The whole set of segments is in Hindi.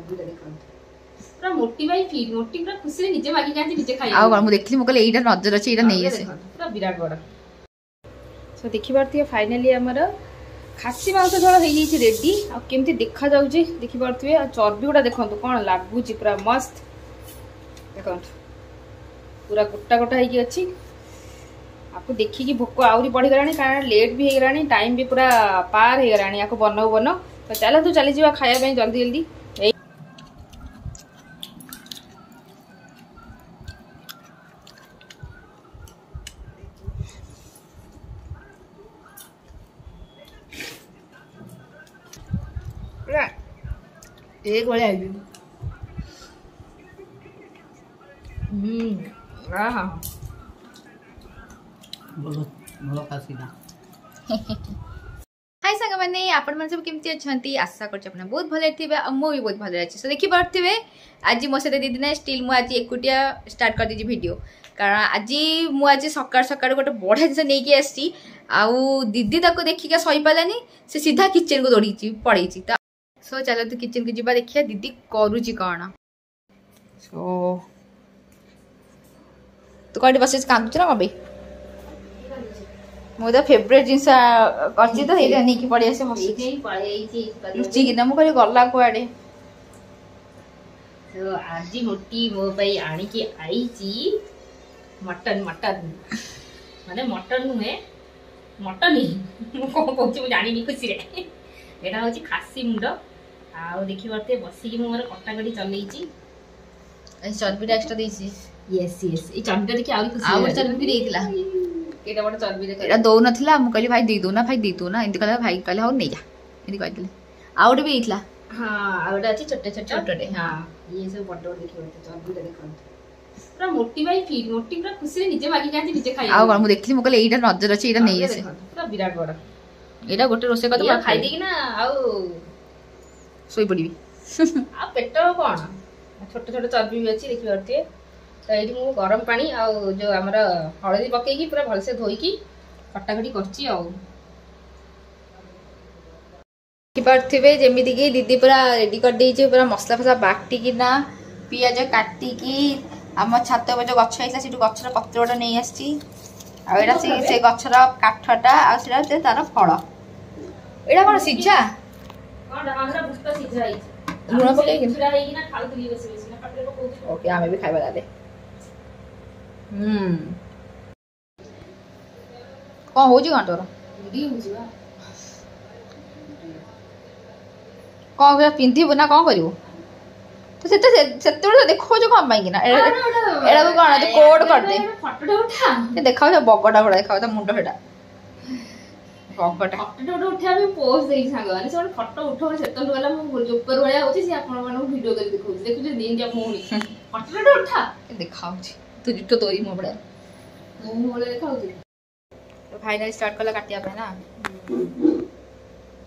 चर्बीटा देखो पूरा मोटी भाई फीड मोटी पूरा खुशी रे निजे मागी कांती निजे खाइ आ मु देखली मु कहले एटा नजर अछि एटा नै आसे पूरा विराट बड़ा सो देखि पारती फाइनली हमर खासी मांस झोल हो जाइए रेडी आ केमती देखा जाउचे देखि पारथुए आ चर्बी गुडा देखंतु कोन लागुची पूरा मस्त देखंतु पूरा गोटा गोटा होई अछि आपको देखि कि भोक आउरी बढ़ी गलानी कारण लेट भी हे गलानी टाइम भी पूरा पार हे गलानी आपको बनो तो चलो तू चली जीवा खाया पे जल्दी जल्दी एक वाले आई हां बोलो बोलो खासीना हाय संग माने आपण मन सब केमती अछंती आशा करछ अपना बहुत भले थिबे आ मो भी बहुत भले अछि सो देखि परथिबे आज मो से दीदी ने स्टिल मु आज एकुटिया स्टार्ट कर दीजी वीडियो कारण आज मु आज सकार सकार गोटे बढिया जिस नै के आसी आउ दीदी तको देखि के सही पालानी से सीधा किचन को दौड़ी पड़े ता सो चलो तो किचन को जीवा देखिया दीदी करूची कोन सो तो कोडी बसे काम छ ना कबे मोदा फेवरेट जिंस करची तो हेला नहीं कि पड़ी आसे एई पळे आइची रुचि कि नमु करे गल्ला कोआडे तो आज मोटी मो भाई आनी की आईची मटन मटन माने मटन नुहे मटन ही को कहूची मु जानि नि खुशी रे एटा होची खासी मुंड आ देखि बरते बसी कि मु मोर कट्टा गडी चलैची ए चर्बीटा एक्स्ट्रा देसी यस यस ए चर्बीटा देखि आउरी खुशी आउर चर्बी देइतला केटा बड चर्बी देख एटा दो नथिला मु कहली भाई दे दो ना इंदी कहला भाई कहले हो नै जा इंदी कहले आउट भी देइतला हां आउटा अछि छोटे छोटे छोटे हां ये सब बड बड देखि बरते चर्बीटा देखो पूरा मोटी भाई फीड मोटी पूरा खुशी रे निजे मागी कांती निजे खाइ आ मु देखली मु कहले एटा नजर अछि एटा नै आसे पूरा विराट बड़ा एटा गोटे रोसे कत खाइ दे कि ना आउ सोई पड़ीबी आ पेट कोन छोटे छोटे चर्बी भी अछि देखि बरते तो ये मु गरम पानी आ जो हमर हळदी पके की पूरा भल से धोई की कटाकटी करची आ कि परथिबे जेमिति की दीदी पूरा रेडी कर देई छे पूरा मसला फसा बाटी की ना पियाज काटी की हम छात पे जो गछ आइला सिटु गछर पत्रटा नै आछि आ एडा से गछर काठटा आ सेडा से तार फळ एडा कोन सिझा कोन हमरा बुस्ता सिझा आइ लुण पके की सिझा आइ ना खाल तुली बसे बसे ना पटरे पकोछि ओके आमे भी खाइबा दादे कौन हो जी तोर कौन पिंधु ना कौन करू तो से देखो जो कौन पाई ना एड़ा को कौन कोड कर दे फोटो उठा देखा बगटा भड़ा देखा मुंड हेटा बगटा फोटो उठा भी पोज देई सांग माने से फोटो उठो सेतल वाला मु जोपर वाला होची से आपण माने वीडियो कर देखौ देखु जे दिन जा मोनी फोटो उठा देखाउ छी तू जितो तोरी मो बड़ा मु बोले देखाउ छी तो फाइनल स्टार्ट कला काटिया पे ना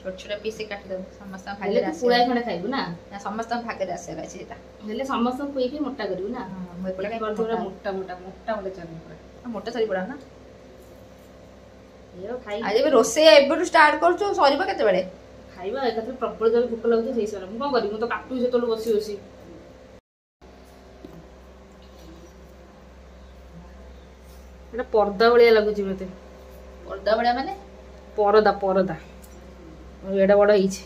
छोट छोट पीस काट दो समस्त भागे रासे पुराई खडे खाइबु ना ना समस्त भागे रासे रासे एटा हेले समस्त कोई के मोटा करिवु ना मोय पडा कर थोड़ा मोटा मोटा मोटा मोटा चली पडा मोटा सरी पडा ना यो खाइ आज रोसे एबडू स्टार्ट करछु सरीबा केते बेले खाइबा एकत्र प्रॉपर जल भूख लागु सेई सर मु कोन करी मु तो काटू से तोल बसी बसी एटा पर्दा बळिया लागु छी मते पर्दा बळिया माने परदा परदा एडा बड़ हिच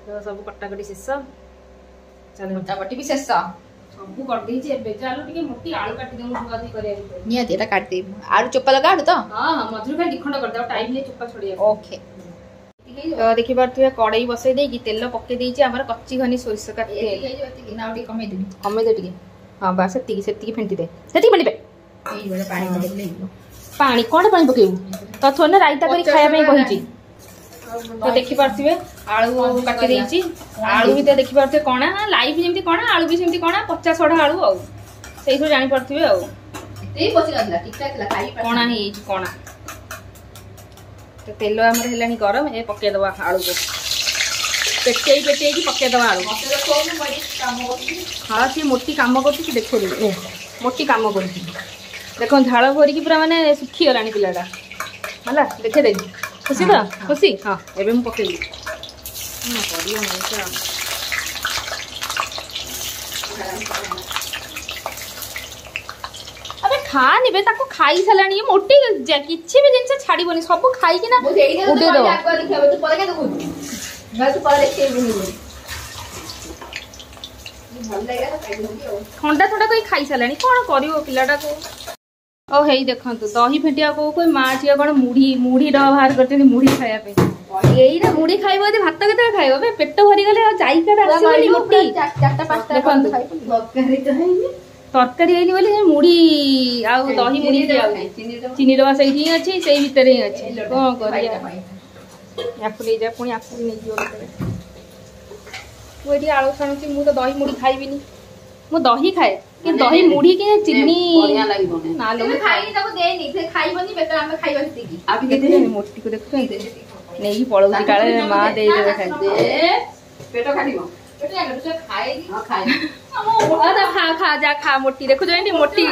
तो सब कट्टाकटी शेष चल कट्टाकटी भी शेष सब कर दी छे बे चालू टिके मोटी आलू काटी देमु सुगादी करे नियत एटा काट दे आलू चोपा लगा आलू तो हां हां मधुर का दिखंड कर दे टाइम ले चोपा छोड़ी ओके तो देखि बारथि कड़ाई बसै दे कि तेल पके दै छी हमर कच्ची घनी सोरिष का तेल ना उठी कमे दे टिके हां बस सेती फेंटी दे सेती फेंटी दे एई बडा पानी पके ले पानी कोन पानी पकेबू तो थोने राइता करी खाया में कहि छी तो देखि पारथिबे आलू काटी दै छी आलू भी तो देखि पारथिबे कोना लाइव जेमति कोना आलू भी सेमति कोना 50 60 आलू आ सेई तो जानि पारथिबे आ एई पसी गला ठीक ठाक ला खाई कोना ही कोना तो तेल हमर हेलानी गरम ए पके दवा आलू को पेटे की पके दवा आलू मते तो कोन बड़ी काम होती हां से मोटी काम करती कि देखो दे मोटी काम करती देखो झाड़ भरी की पूरा माने सुखी गलानी पिलाडा हला देखे दे खुशी तो खुशी हां एबे हम पकेली ना पड़ियो मौसा अबे खानी बे ताको खाई सालानी मोटी किछि भी जिंस छाड़ीबनी सब खाई कि ना उडे दो आगो देखबे तू परे के देखु मैं तू परे देखबे भल लागला तो खाई देबी ठंडा ठंडा कोई खाई सालानी कोन करिवो पिलाटा को ओ हेई देखंतु दही फेटिया को कोई मां छिया कोन मुढ़ी डा बाहर करते मुढ़ी खाया पे एई ना मुढ़ी खाइबो दे भात केते खाइबो बे पेट भरी गले जाई का आसीबनी मोटी चारटा पांचटा देखंतु तरकारी तो है तरकारी आइली बोली मुढ़ी आ दही मुढ़ी दिया चीनी डबा सही अच्छी से भीतर ही अच्छी कौन करिया याकु ले जा पुणी याकु नहीं दियो भीतर वो एठी आळू छाणुची मु तो दही मुढ़ी खाइबिनी मु दही खाए कि दही मुढ़ी के चीनी बढ़िया लागिबो ना लो खाई ताको देनी से खाइबनी बेटा हम खाइबा सेकी आ भी केते मोटी को देखु नहीं पळौती काळे मां दे देबे खाइ दे पेट खाइबो पेट या से खाएगी हां खाए अरे खा खा जा खा मोटी देखु जनी मोटी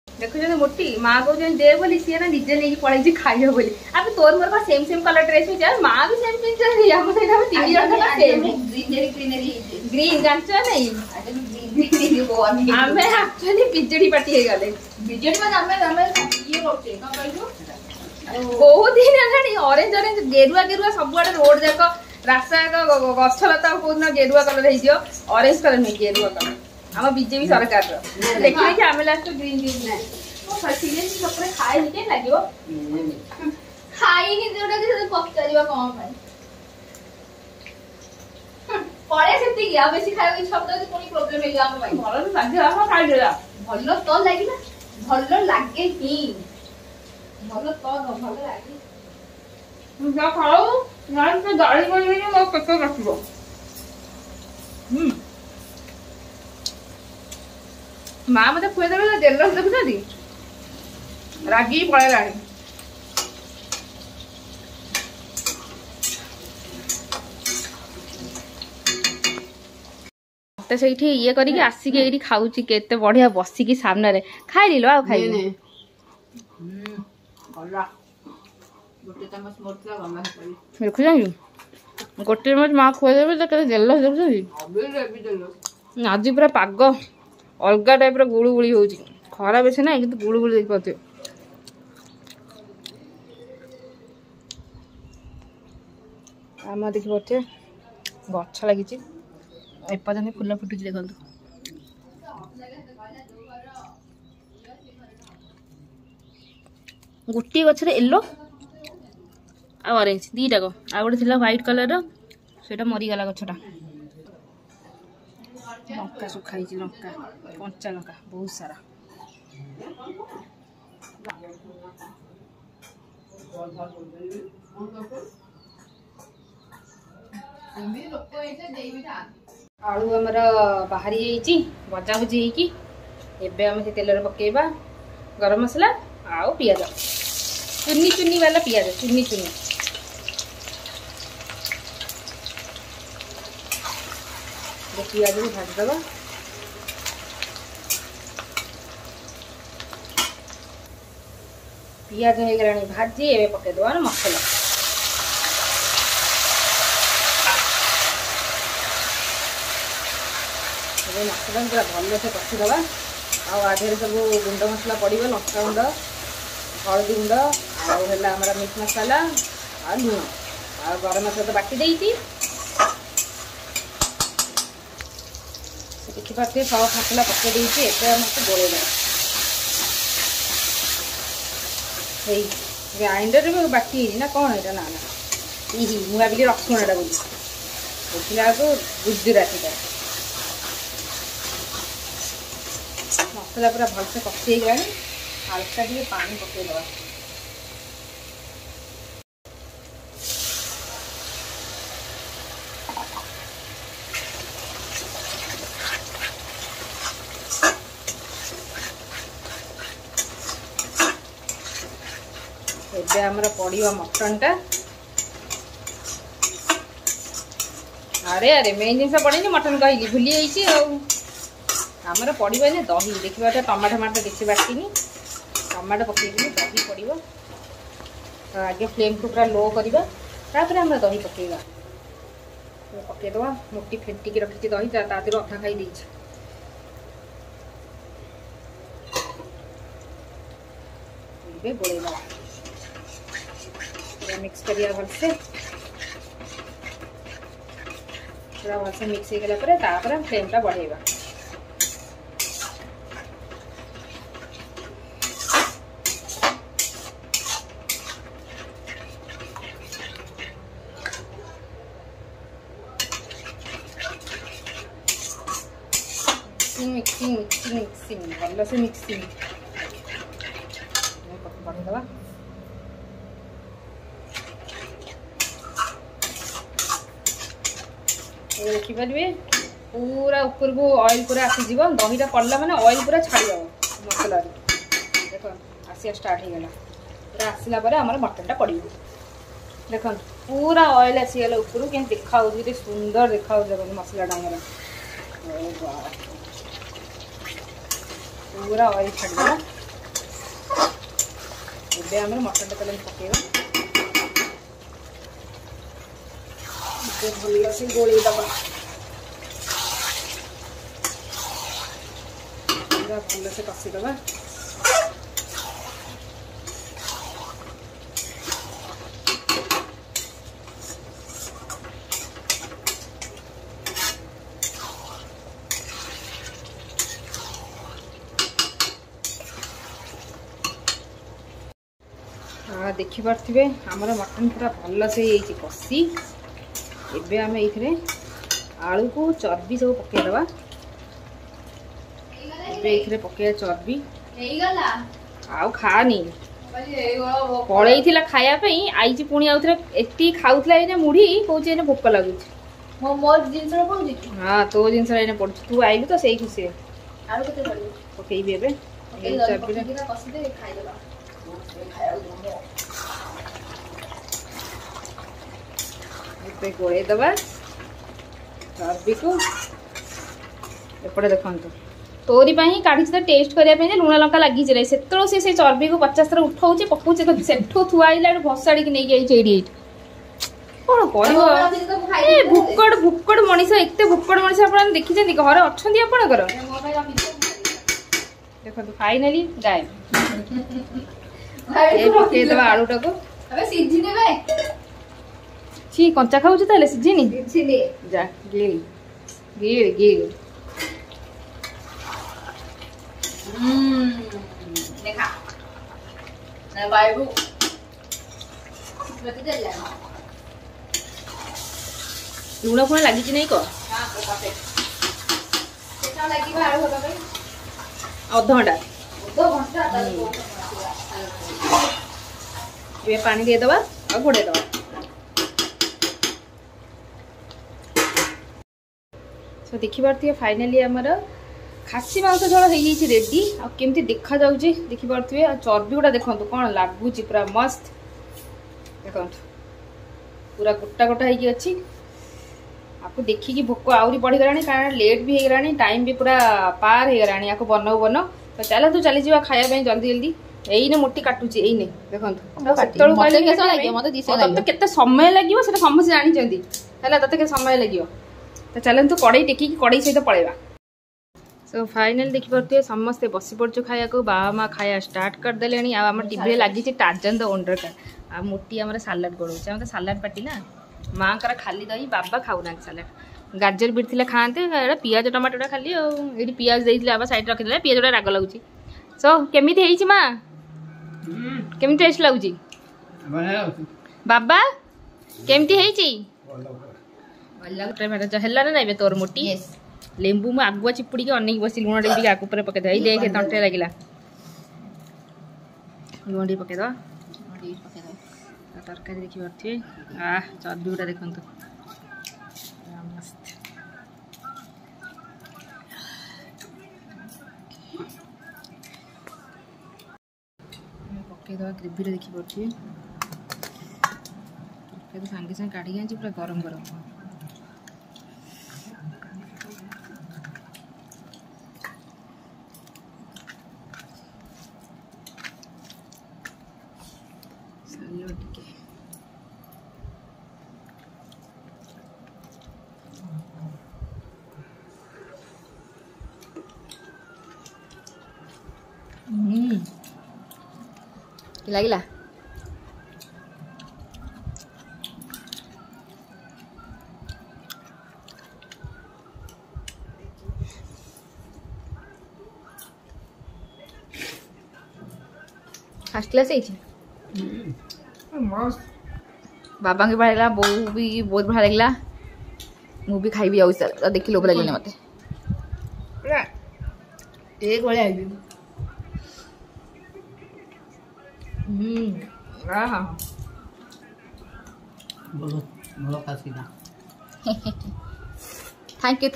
देखु जनी मोटी मां को जनी दे बोली सी ना निजे नहीं पळै जी खाइयो बोली अब तोर मोर का सेम कलर ड्रेस में जा मां भी सेम पिन चली हम सेटा में तीन जन का सेम ग्रीन जानछ नहीं हमें एक्चुअली बिजड़ी पार्टी हे गले बिजड़ी में हमें ये रोटे का कहू बहुत दिन हेलानी ऑरेंज गेरुआ सब आड़े रोड जाक रास्ता गछ लता कोन गेरुआ कलर हे दियो ऑरेंज कलर नहीं गेरुआ कलर हम बीजेपी सरकार रो देखि कि हमें लास्ट ग्रीन ग्रीन ओ फसीलेंस सपरे खाए नि के लागियो खाई नि जोडा के पक्कारिबा कम भाई पड़े सेती गया बेसी खाए कि शब्द से कोनी प्रॉब्लम हे गया हम भाई भलो लागे हम खाइ देला भलो तो लागी ना भलो लागे ही भलो तो न भलो लागे जा खाओ नान पे गाड़ी बनी नि मो कत्तो रखबो मां मते खुए देबे देलो देखुछदी रागी पळे लाणी तो सेठी ये करी आसिक एठी खाउची केते बढ़िया बसी की सामने रे खाइ लिलो आ खाइ ने भला गोटे चम्मच मोटला गमा करी देखु जाई गोटे मत मां खुए देबे तो केते देलो देखुछदी अबे देलो आज पूरा पाग अलगा टाइप रो गुळु गुळी होउची खरा बेसे ना किंतु गुळु गुळी देख पाते आमा देखि पते गछ लागिची एपर्यंत फुल फुटुची देखंतु गोटे गछ रे येलो आ ऑरेंज दीटा को आ गोटे थिला व्हाइट कलर रो सेटा मरी गला गछटा लंका सुखाई लंका कंचा लंका बहुत सारा आलू आमर बाहरी जाइए भजा भुजी होगी एबे हम तेल पकेबा गरम मसला आउ पियाज चुन्नी चुन्नी वाला पियाज चुन्नी चुन्नी पियाज भी भाजदबा पियाज हो गला भाजी एवं पकईदबा मसला मसला पूरा भल से कषिदबा आधे सब गुंड मसला पड़ो लंका गुंड हलदी गुंड आमर मीट मसला आ लुण आ गरम मसला तो बाटी देती देखिपे सब मसला पकई देती मत गोल ग्राइंडर में बाटी ना कौन है ना मुझे भाविली रसुणटा बोली देखला गुजराती मसला पूरा भलसे कषि गला हल्का टे पानी पकईदबा एबे हमरा पड़ियो मटन टा अरे अरे मेन जिनस पड़ेनि मटन कहली भूली जाइए आमर पड़ो ने दही देखा टमाटो टमाटो बेसी बाटिनी टमाटो पकईनी दही पड़ो आगे फ्लेम को पूरा लो करवा दही पकईवा पकईदे मोटी फेंटिकी रखी दही अधा खाई गोलेदा मिक्स करिया भलसे पूरा भलसे मिक्स हो गला फ्लेम टा बढ़ेगा। मिक्सिंग मिक्सिंग मिक्सिंग भल से मिक्सिंग बढ़ेदा देखिपारे पूरा ऊपर को ऑयल पूरा आसीज दहीटा पड़ला माने ऑयल पूरा छाड़ीद मसला देख आसिया स्टार्ट हो गला पूरा आसला आमर मटनटा पड़ देख पूरा ऑयल आसीगला ऊपर के देखा सुंदर देखा मसलाटा आमर पूरा ऑयल छाड़ीदेला ए आम मटनटा पहले पकईवा भल से गोलेदा पूरा भल से कषीदे देखिपे आमर मटन पूरा भल से कषी एबे आम ये आलू को चर्बी सब पकईदे ये पकईया चर्बी आउ खानी पलैला खायापी आई पुणी आउ थे एति खाऊला ये मुढ़ी कौच भोक लगुच हाँ तो जिन पड़ तू आइलु तो सही खुशी पकईबी ए गोलेदे चर्बी को एपटे देखु तोरी काढ़ी तो टेस्ट करने लुण लंका लगी से चर्बी को 50 थर उठाऊे पकाऊे सेठू थुआईला भसाड़ी नहीं जाइए कौन कर भुकड़ भुकड़ मनीष एत भुकड़ मनीष आप देखी घर अच्छा आपणकर देखो फाइनाली गायब पकईदे आलूटा को ची कंचा खाऊ ताले सीझीनी जा गिल गिल गिल देखा ना बाबू लुण फुण लगी नहीं को अध घंटा पानी देदे आ घोड़ेदे तो देखिपे फाइनाली आमर खासी मांस झोल हो रेडी आमती देखा जाऊे देखिपे चर्बी गुड़ा देखो कौन लगुच पूरा मस्त देखो पूरा गोटा गोटा होगी अच्छी आपको देखिकी भोक आहरी बढ़ीगला कारण लेट भी होगला टाइम भी पूरा पार हो गला या बनाओ बन तो चल तू चली जा खाया जल्दी जल्दी यही मोटी काटुची यही देखो केते समय लगे समस्त जानते ते समय लगे तो चलतु कड़ई टेकी कड़ई सहित पलैया सो फाइनल देखिपे समस्ते बसी पड़ो खाया को बाबा माँ खाया स्टार्ट करदे आम टीवी लगी टार्जन द वंडर कार आ मोटी आम सालाड गोड़े आम तो सालाड पार्टी ना माँ का खाली दही बाबा खाऊना सालाड गाजर बीट थे खाते पियाज टमाटोटा खाली ये पियाज देते बाबा साइड रखीदे पियाजटा राग लगुच सो केमी माँ केमी टेस्ट लगुच बाबा केमती है ना तोर मोटी लेंबू मु आगुआ चिपुड़ी अनेक बस लुण टे आगु पकईदे देखे तंटे लगे लुण टे पकईद तरकारी देखिपे चर्बी गुटा देखो मस्त पकईद ग्रेवी देखिपे तरकारी सांगे सांगे काढ़ी आनी पूरा गरम गरम লাগিলা फास्ट क्लास बाबा के बढ़ा बो भी बहुत बढ़िया लगला मु भी खाइबी आउ देखी लोभ लगे मत एक बड़े आई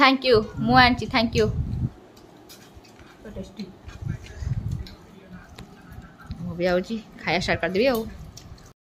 थैंक यू मु आंटी थैंक यू टेस्टी मु भी आउची खाया स्टार्ट कर देबी आउ